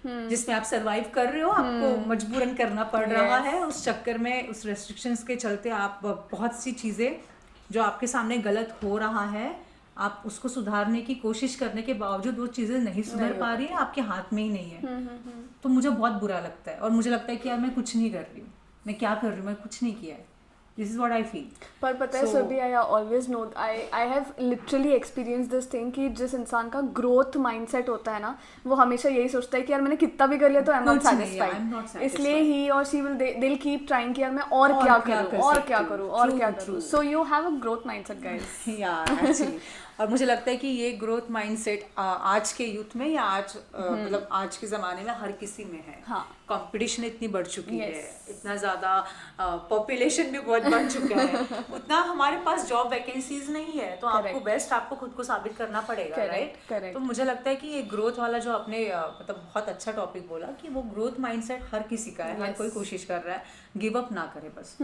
B: जिसमें आप सरवाइव कर रहे हो, आपको मजबूरन करना पड़ रहा है। उस चक्कर में, उस रेस्ट्रिक्शंस के चलते आप बहुत सी चीज़ें जो आपके सामने गलत हो रहा है, आप उसको सुधारने की कोशिश करने के बावजूद वो चीज़ें नहीं सुधर पा रही है, आपके हाथ में ही नहीं है। तो मुझे बहुत बुरा लगता है और मुझे लगता है कि यार मैं कुछ नहीं कर रही हूँ, मैं क्या कर रही हूँ, मैं कुछ नहीं किया है। This is what I feel.
A: पर पता है Surabhi, I always know, I have literally experience this thing कि जिस इंसान का ग्रोथ माइंडसेट होता है ना, वो हमेशा यही सोचता है कि यार मैंने कितना भी कर लिया तो आई एम नॉट सैटिस्फाइड, इसलिए ही और शी विल कीप ट्राइंग कि यार मैं और क्या करूँ और क्या करूँ और क्या करूँ। So you have a growth mindset guys.
B: या एक्चुअली और मुझे लगता है कि ये ग्रोथ माइंडसेट आज के यूथ में या आज मतलब आज के ज़माने में हर किसी में है।
A: हाँ।
B: कंपटीशन इतनी बढ़ चुकी है, इतना ज़्यादा पॉपुलेशन भी बहुत बढ़ चुका है, उतना हमारे पास जॉब वैकेंसीज नहीं है, तो आपको बेस्ट आपको खुद को साबित करना पड़ेगा, राइट? तो मुझे लगता है कि ये ग्रोथ वाला जो आपने मतलब बहुत अच्छा टॉपिक बोला कि वो ग्रोथ माइंडसेट हर किसी का है, हर कोई कोशिश कर रहा है, गिव अप ना करे बस।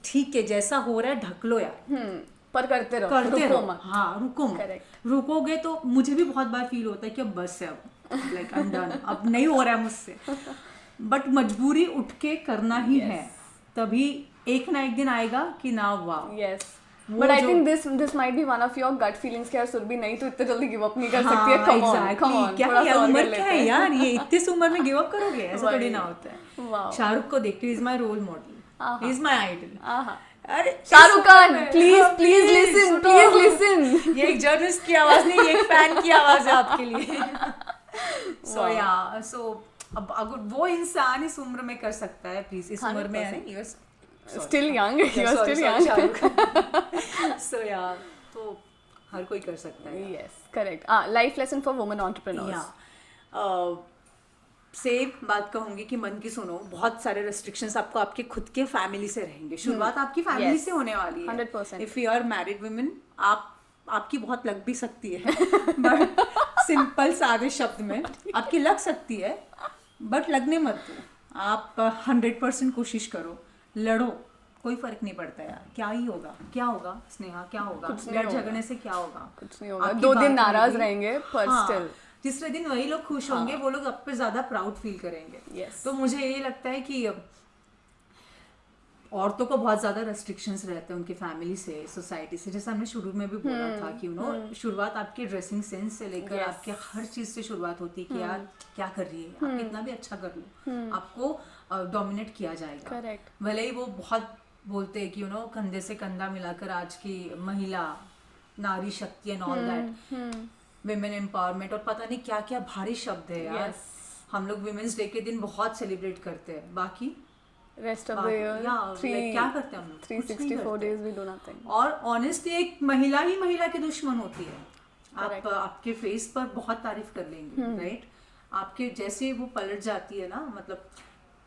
B: ठीक है, जैसा हो रहा है ढक लो यार,
A: पर करते रहो मत।
B: हाँ, रुको मत। रुकोगे तो मुझे भी बहुत बार फील होता है कि अब बस है, अब लाइक आई एम डन, अब नहीं हो रहा है मुझसे, बट मजबूरी उठ के करना ही है, तभी एक ना एक दिन आएगा कि ना वाह।
A: Yes, but I think this might be one of your gut feelings कि यार सुरभि नहीं तो इतने जल्दी गिव अप नहीं कर सकती है। कम ऑन
B: क्या उम्र क्या है यार, ये इतनी उम्र में गिव अप करोगे, ऐसा थोड़ी ना होता है। शाहरुख को देखती हूँ, is my role model, is my idol. अरे
A: शाहरुख खान, प्लीज लिसन।
B: ये एक जर्नलिस्ट की आवाज नहीं, ये एक फैन की आवाज है आपके लिए। सो अब अगर वो इंसान इस उम्र में कर सकता है, प्लीज इस उम्र में है,
A: still young, you are still young.
B: So yeah, तो हर कोई कर सकता है।
A: Yes, correct. Life lesson for women entrepreneurs.
B: Same बात कहूंगी कि मन की सुनो, बहुत सारे रेस्ट्रिक्शंस आपको आपके खुद के फैमिली से रहेंगे। शुरुआत आपकी फैमिली से होने वाली है।
A: 100%.
B: If you are married women, आपकी बहुत लग भी सकती है, बट सिंपल सादे शब्द में आपकी लग सकती है, बट लगने मत दो। आप 100% कोशिश करो, लड़ो, कोई फर्क नहीं पड़ता यार, क्या ही होगा, क्या होगा स्नेहा, क्या होगा, लड़ झगड़ने से क्या होगा,
A: कुछ नहीं होगा। 2 दिन नाराज रहेंगे पर स्टिल
B: तीसरे दिन वही लोग खुश होंगे, वो लोग आप पे ज्यादा प्राउड फील करेंगे। तो मुझे ये लगता है कि औरतों को बहुत ज्यादा रेस्ट्रिक्शंस रहते हैं उनकी फैमिली से, सोसाइटी से, जैसे हमने शुरू में भी बोला था कि यू नो शुरुआत आपके ड्रेसिंग सेंस से लेकर आपके हर चीज से शुरुआत होती है कि यार क्या कर रही है, आप कितना भी अच्छा कर लो, आपको डोमिनेट किया जाएगा। भले ही वो बहुत बोलते हैं कि यू नो कंधे से कंधा मिलाकर आज की महिला, नारी शक्ति and all that, women empowerment और पता नहीं क्या क्या भारी शब्द है यार। हम लोग विमेंस डे के दिन बहुत सेलिब्रेट करते हैं, बाकी
A: रेस्ट ऑफ द ईयर
B: क्या करते हैं हम लोग?
A: 364 days we do nothing.
B: और ऑनेस्टली एक महिला ही महिला की दुश्मन होती है। आप आपके फेस पर बहुत तारीफ कर लेंगे, राइट? आपके जैसे वो पलट जाती है ना, मतलब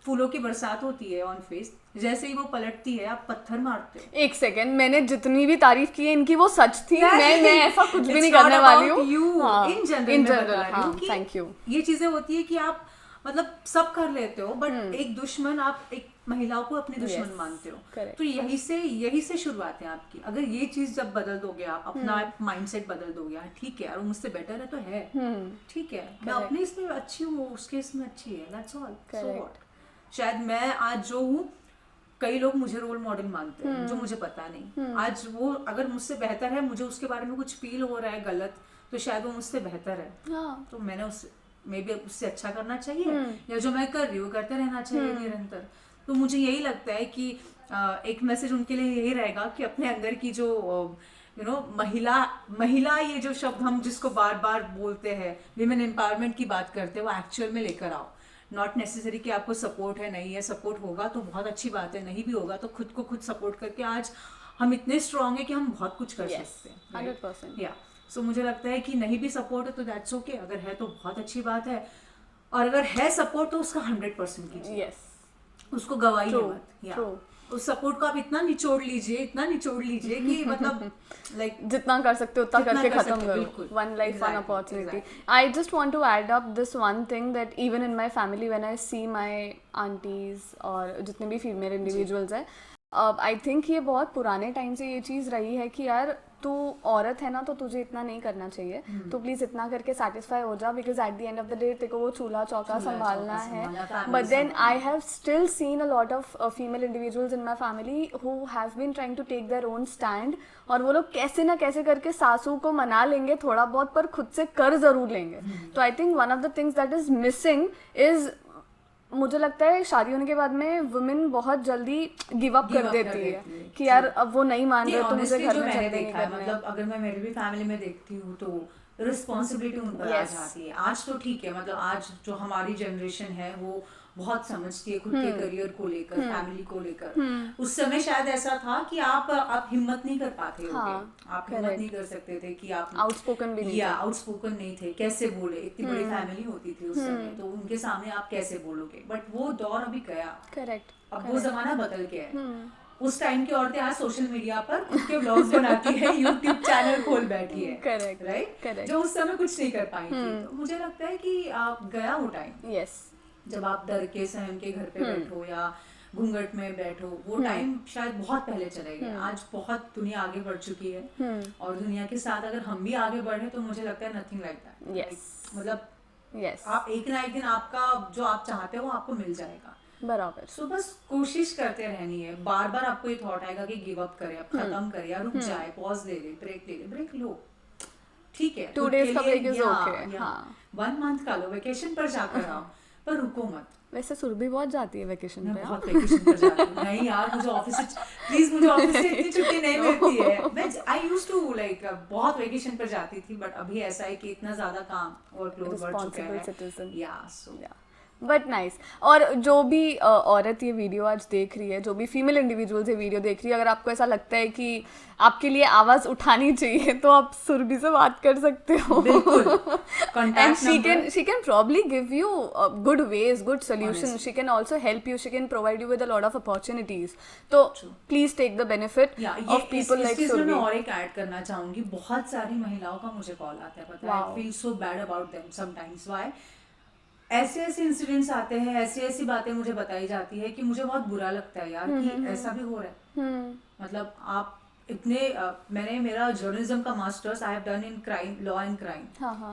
B: फूलों की बरसात होती है ऑन फेस, जैसे ही वो पलटती है आप पत्थर मारते हो।
A: एक सेकंड, मैंने जितनी भी तारीफ की है इनकी वो सच थी। मैं ऐसा कुछ भी नहीं करने वाली हूँ।
B: In general
A: thank you.
B: ये चीजें होती है कि आप मतलब सब कर लेते हो, बट एक दुश्मन, आप एक महिलाओं को अपनी दुश्मन
A: Yes,
B: मानते हो।
A: correct.
B: तो यही से शुरुआत है आपकी। अगर ये चीज जब बदल दोगे आप, अपना माइंडसेट बदल दोगे, ठीक है यार वो मुझसे बेटर है तो है, ठीक है, मैं
A: Correct.
B: अपने इसमें अच्छी हूँ, उसके इसमें अच्छी है, that's all. So
A: Correct.
B: What, शायद मैं आज जो हूँ, कई लोग मुझे रोल मॉडल मानते हैं जो मुझे पता नहीं। आज वो अगर मुझसे बेहतर है, मुझे उसके बारे में कुछ फील हो रहा है गलत, तो शायद वो मुझसे बेहतर है।
A: हाँ,
B: तो मैंने मे बी उससे अच्छा करना चाहिए, या जो मैं कर रही हूँ करते रहना चाहिए निरंतर। तो मुझे यही लगता है कि एक मैसेज उनके लिए यही रहेगा कि अपने अंदर की जो महिला ये जो शब्द हम जिसको बार बार बोलते हैं, विमेन एम्पावरमेंट की बात करते हैं, वो एक्चुअल में लेकर आओ। नॉट नेसेसरी कि आपको सपोर्ट है, नहीं है, सपोर्ट होगा तो बहुत अच्छी बात है, नहीं भी होगा तो खुद को खुद सपोर्ट करके आज हम इतने स्ट्रांग है कि हम बहुत कुछ कर सकते हैं।
A: 100%.
B: या सो मुझे लगता है कि नहीं भी सपोर्ट है तो दैट्स ओके, अगर है तो बहुत अच्छी बात है, और अगर है सपोर्ट तो उसका 100% कीजिए।
A: Yes.
B: उसको गवाइए
A: True,
B: मत। या
A: true.
B: उस सपोर्ट को आप इतना निचोड़ लीजिए कि मतलब लाइक
A: जितना कर सकते हो उतना
B: जितना
A: करके
B: कर
A: खत्म
B: सकते हो, बिल्कुल।
A: करो. One life, one
B: Exactly,
A: opportunity.
B: exactly.
A: I just want to add up this one thing that even in my family when I see my aunties और जितने भी फीमेल इंडिविजुअल्स हैं, आई थिंक ये बहुत पुराने टाइम से ये चीज़ रही है कि यार तू औरत है ना तो तुझे इतना नहीं करना चाहिए, तो प्लीज़ इतना करके सेटिस्फाई हो जा, because at the end of the day तेरे को वो चूल्हा चौका संभालना है. But then I have still seen a lot of female individuals in my family who have been trying to take their own stand, और वो लोग कैसे ना कैसे करके सासू को मना लेंगे थोड़ा बहुत, पर खुद से कर ज़रूर लेंगे. तो I think one of the things that is missing is, मुझे लगता है शादी होने के बाद में वुमेन बहुत जल्दी गिव अप कर देती है कि यार अब वो नहीं मान रहे तो मुझे घर में चलने नहीं करना है.
B: मतलब अगर मैं मेरी भी फैमिली में देखती हूँ तो रिस्पॉन्सिबिलिटी उन पर आ जाती है। आज तो ठीक है, मतलब आज जो हमारी जनरेशन है वो बहुत समझती है खुद के करियर को लेकर, फैमिली को लेकर। उस समय शायद ऐसा था कि आप हिम्मत नहीं कर पाते होगे, आप हिम्मत नहीं कर सकते थे कि आप
A: आउटस्पोकन भी नहीं,
B: आउटस्पोकन नहीं थे, कैसे बोले, इतनी बड़ी फैमिली होती थी उस समय, तो उनके सामने आप कैसे बोलोगे। बट वो दौर अभी गया,
A: करेक्ट,
B: अब वो जमाना बदल गया है। उस टाइम की औरतें आज सोशल मीडिया पर खुद के व्लॉग्स बनाती है, यूट्यूब चैनल खोल बैठी है,
A: करेक्ट,
B: राइट, जो उस समय कुछ नहीं कर पाई थी। तो मुझे लगता है कि गया वो टाइम,
A: यस,
B: जब आप डर के सहम के घर पे बैठो या घूंघट में बैठो, वो टाइम शायद बहुत पहले चले गए। आज बहुत दुनिया आगे बढ़ चुकी है, और दुनिया के साथ अगर हम भी आगे बढ़े तो मुझे लगता है नथिंग लाइक दैट।
A: यस,
B: मतलब
A: यस,
B: आप एक ना एक दिन आपका जो आप चाहते हो आपको मिल जाएगा,
A: बराबर।
B: सो बस कोशिश करते रहनी है। बार बार आपको ये थॉट आएगा कि गिव अप करे, अब खत्म करे, या रुक जाए, पॉज ले ले, ब्रेक ले, ठीक है,
A: 2 days का ब्रेक इज ओके, हाँ,
B: 1 month का लो, वेकेशन पर जाकर आओ, पर रुको मत।
A: वैसे सुरभि बहुत जाती है वेकेशन पे,
B: बहुत वेकेशन पर जाती हूँ। नहीं यार, मुझे ऑफिस से इतनी छुट्टी नहीं मिलती है। मैं आई यूज्ड टू लाइक बहुत वेकेशन पर जाती थी, बट अभी ऐसा है कि इतना ज्यादा काम वर्कलोड बढ़ चुका है। या सो
A: बट नाइस। और जो भी औरत ये वीडियो आज देख रही है, जो भी फीमेल इंडिविजुअल्स ये वीडियो देख रही है, अगर आपको ऐसा लगता है कि आपके लिए आवाज़ उठानी चाहिए तो आप सुरभि से बात कर सकते हो, and she can probably give you good ways, good solution, she can also help you, she can provide you with a lot of opportunities. तो please take the benefit of people like Surabhi.
B: मैं और एक add करना चाहूंगी, बहुत सारी महिलाओं का मुझे कॉल आता है, पता है, I feel so bad about them sometimes. Why? ऐसे इंसिडेंट्स आते हैं, ऐसी बातें मुझे बताई जाती है कि मुझे बहुत बुरा लगता है यार कि ऐसा भी हो रहा है। मतलब आप इतने मैंने मेरा जर्नलिज्म का masters I have done in crime, law and crime,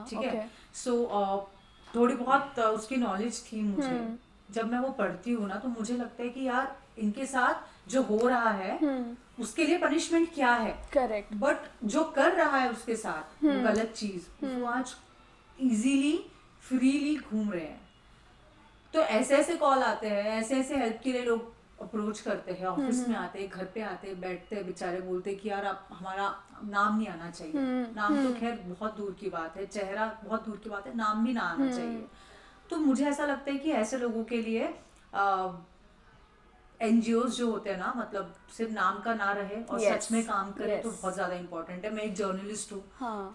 B: ठीक है, सो थोड़ी बहुत उसकी नॉलेज थी मुझे। जब मैं वो पढ़ती हूँ ना तो मुझे लगता है कि यार इनके साथ जो हो रहा है उसके लिए पनिशमेंट क्या है,
A: करेक्ट,
B: बट जो कर रहा है उसके साथ वो गलत चीज, वो आज इजीली फ्रीली घूम रहे हैं। तो ऐसे कॉल आते हैं, ऐसे हेल्प के लिए लोग अप्रोच करते हैं, ऑफिस में आते हैं, घर पे आते हैं, बैठते हैं, बेचारे बोलते हैं कि यार आप हमारा नाम नहीं आना चाहिए। नाम तो खैर बहुत दूर की बात है, चेहरा बहुत दूर की बात है, नाम भी ना आना चाहिए। तो मुझे ऐसा लगता है कि ऐसे लोगों के लिए एनजीओज जो होते हैं ना, मतलब सिर्फ नाम का ना रहे और सच में काम करे, तो बहुत ज्यादा इंपॉर्टेंट है। मैं एक जर्नलिस्ट हूँ,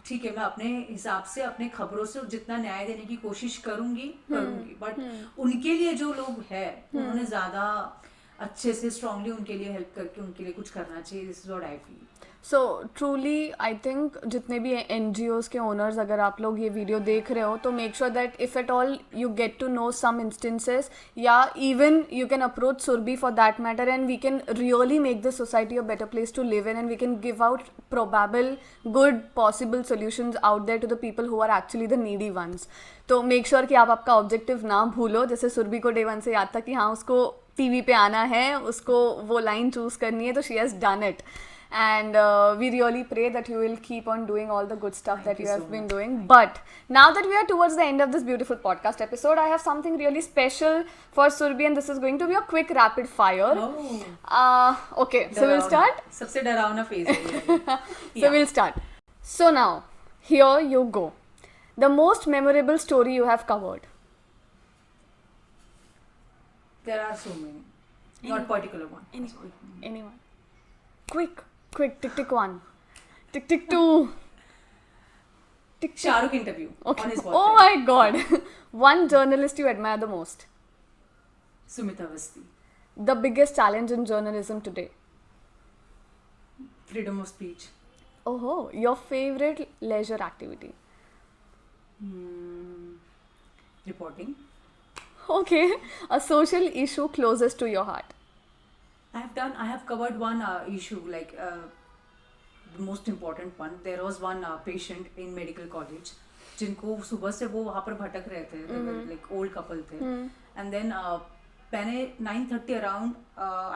B: ठीक है, मैं अपने हिसाब से अपने खबरों से जितना न्याय देने की कोशिश करूंगी, बट उनके लिए जो लोग हैं उन्होंने ज्यादा अच्छे से स्ट्रांगली उनके लिए हेल्प करके उनके लिए कुछ करना चाहिए। This is what I feel.
A: So truly I think जितने भी NGOs के ओनर्स अगर आप लोग ये वीडियो देख रहे हो तो make sure that if at all you get to know some instances या even you can approach Surabhi for that matter and we can really make this society a better place to live in and we can give out probable good possible solutions out there to the people who are actually the needy ones. तो make sure कि आप आपका objective ना भूलो. जैसे सुरभि को day one से याद था कि हाँ उसको टीवी पे आना है, उसको वो लाइन चूज़ करनी है, तो she has done it. And we really pray that you will keep on doing all the good stuff that you have been doing. But now that we are towards the end of this beautiful podcast episode, I have something really special for Surbhi, and this is going to be a quick rapid fire. Okay, so we'll start.
B: सबसे डरावना phase है.
A: So we'll start. So now, here you go. The most memorable story you have covered.
B: There are so many. Not particular one.
A: Anyone. Quick, tick tick 1, tick tick 2. Tick
B: Shahrukh interview.
A: Okay.
B: On his birthday.
A: Oh my God. One journalist you admire the most.
B: Sumita Awasthi.
A: The biggest challenge in journalism today.
B: Freedom of speech.
A: Oh, your favorite leisure activity.
B: Reporting.
A: Okay. A social issue closest to your heart.
B: I have covered one issue, like the most important one. There was one patient in medical college जिनको सुबह से वो वहाँ पर भटक रहे थे, like old couple थे, and then मैंने 9:30 around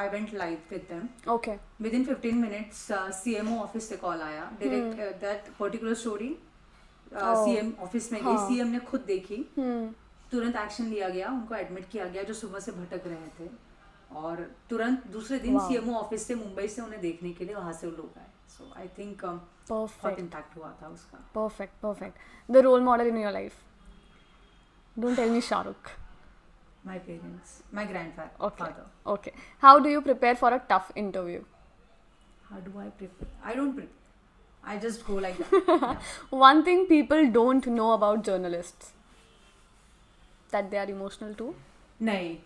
B: I went live with them.
A: Okay.
B: Within 15 minutes CMO office से कॉल आया. Direct that particular story CM office में गई, CM ने खुद देखी, तुरंत एक्शन लिया गया, उनको एडमिट किया गया जो सुबह से भटक रहे थे, और तुरंत दूसरे दिन CMO ऑफिस से मुंबई से उन्हें देखने के लिए वहाँ से वो लोग आए. सो आई थिंक बहुत इम्पैक्ट हुआ था उसका.
A: Perfect. The role model in your life. Don't tell me Shahrukh.
B: My parents, my grandfather.
A: Okay. How do you prepare for a tough interview?
B: How do I prepare? I don't prepare. I just go like that. Yeah.
A: One thing people don't know about journalists. That they are emotional too.
B: नहीं,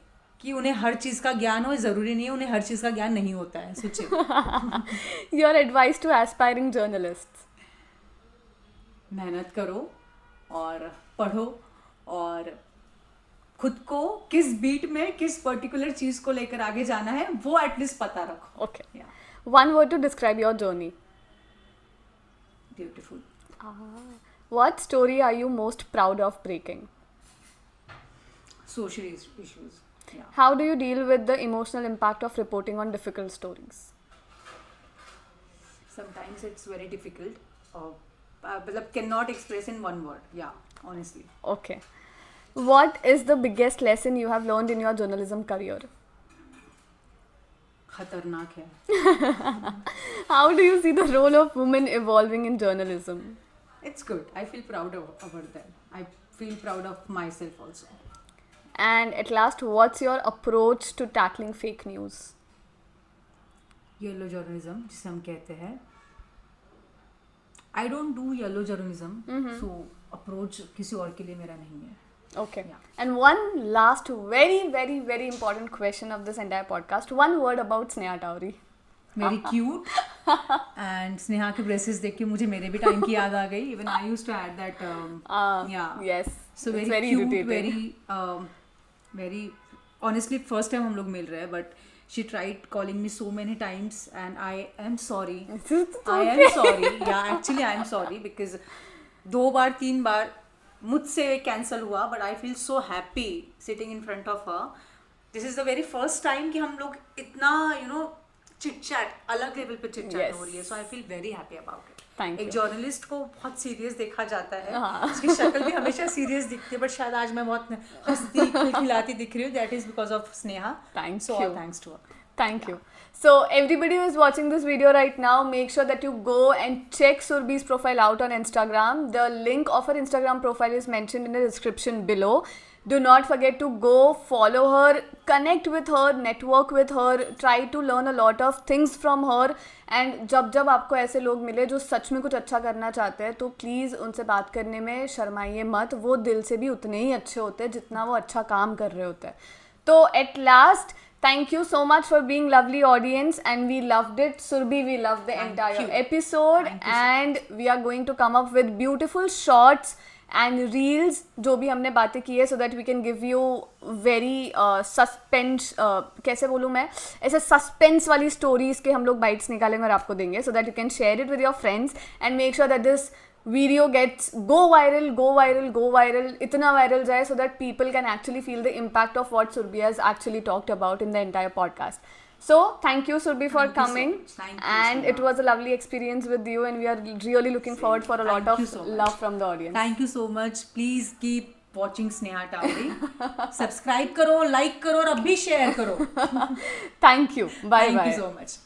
B: कि उन्हें हर चीज़ का ज्ञान हो, ज़रूरी नहीं है उन्हें हर चीज़ का ज्ञान नहीं होता है. सोचिए.
A: Your advice to aspiring journalists.
B: मेहनत करो और पढ़ो और खुद को किस बीट में किस पर्टिकुलर चीज़ को लेकर आगे जाना है वो एटलीस्ट पता रखो.
A: Okay.
B: Yeah.
A: One word to describe your journey.
B: Beautiful.
A: What story are you most proud of breaking?
B: Social issues. Yeah.
A: How do you deal with the emotional impact of reporting on difficult stories?
B: Sometimes it's very difficult. But cannot express in one word. Yeah, honestly.
A: Okay. What is the biggest lesson you have learned in your journalism career?
B: खतरनाक है.
A: How do you see the role of women evolving in journalism?
B: It's good. I feel proud about them. I feel proud of myself also.
A: And at last, what's your approach to tackling fake news?
B: Yellow journalism, जिसे हम कहते हैं. I don't do yellow journalism, so approach किसी और के लिए मेरा नहीं है.
A: Okay.
B: Yeah.
A: And one last very important question of this entire podcast. One word about Sneha Towry.
B: Very cute. And Sneha के ड्रेसेस देख के मुझे मेरे भी टाइम की याद आ गई. Even I used to add that. Yeah.
A: Yes.
B: So
A: it's
B: very cute,
A: irritating.
B: very honestly first time हम लोग मिल रहे हैं, but she tried calling me so many times and I am sorry. I am sorry. Yeah, actually I am sorry because 2 बार 3 बार मुझसे cancel हुआ, but I feel so happy sitting in front of her. This is the very first time कि हम लोग इतना chit chat अलग level पे chit chat हो रही है. So I feel very happy about it.
A: Thank
B: एक
A: you.
B: जर्नलिस्ट को बहुत सीरियस देखा जाता है, उसकी शक्ल भी हमेशा सीरियस दिखती है, बट शायद आज मैं बहुत हंसती खिलखिलाती दिख रही हूँ. That is because of Sneha.
A: Thank
B: so
A: you.
B: all thanks to her.
A: Thank you. So everybody who is watching this video right now, make sure that you go and check Surbhi's profile out on Instagram. The link of her Instagram profile is mentioned in the description below. Do not forget to go follow her, connect with her, network with her, try to learn a lot of things from her. And जब आपको ऐसे लोग मिले जो सच में कुछ अच्छा करना चाहते हैं, तो प्लीज़ उनसे बात करने में शर्माइए मत. वो दिल से भी उतने ही अच्छे होते हैं जितना वो अच्छा काम कर रहे होते हैं. तो at last, thank you so much for being lovely audience, and we loved it. Surbhi, we loved the entire
B: you.
A: episode,
B: Thank you so
A: and we are going to come up with beautiful shorts and reels जो भी हमने बातें की है, so that we can give you very suspense, कैसे बोलूँ मैं, ऐसे suspense वाली stories के हम लोग bites निकालेंगे और आपको देंगे, so that you can share it with your friends and make sure that this video gets go viral, इतना viral जाए, so that people can actually feel the impact of what Surbhi has actually talked about in the entire podcast. So thank you, Surbhi, for
B: Thank you so
A: coming.
B: much. Thank you,
A: And
B: Sneha.
A: it was a lovely experience with you, and we are really looking forward for a lot
B: Thank
A: of
B: you so much.
A: love from the audience.
B: Thank you so much. Please keep watching Sneha Towry. Subscribe करो, like करो और अभी share करो.
A: Thank you. Bye
B: Thank
A: bye.
B: you so much.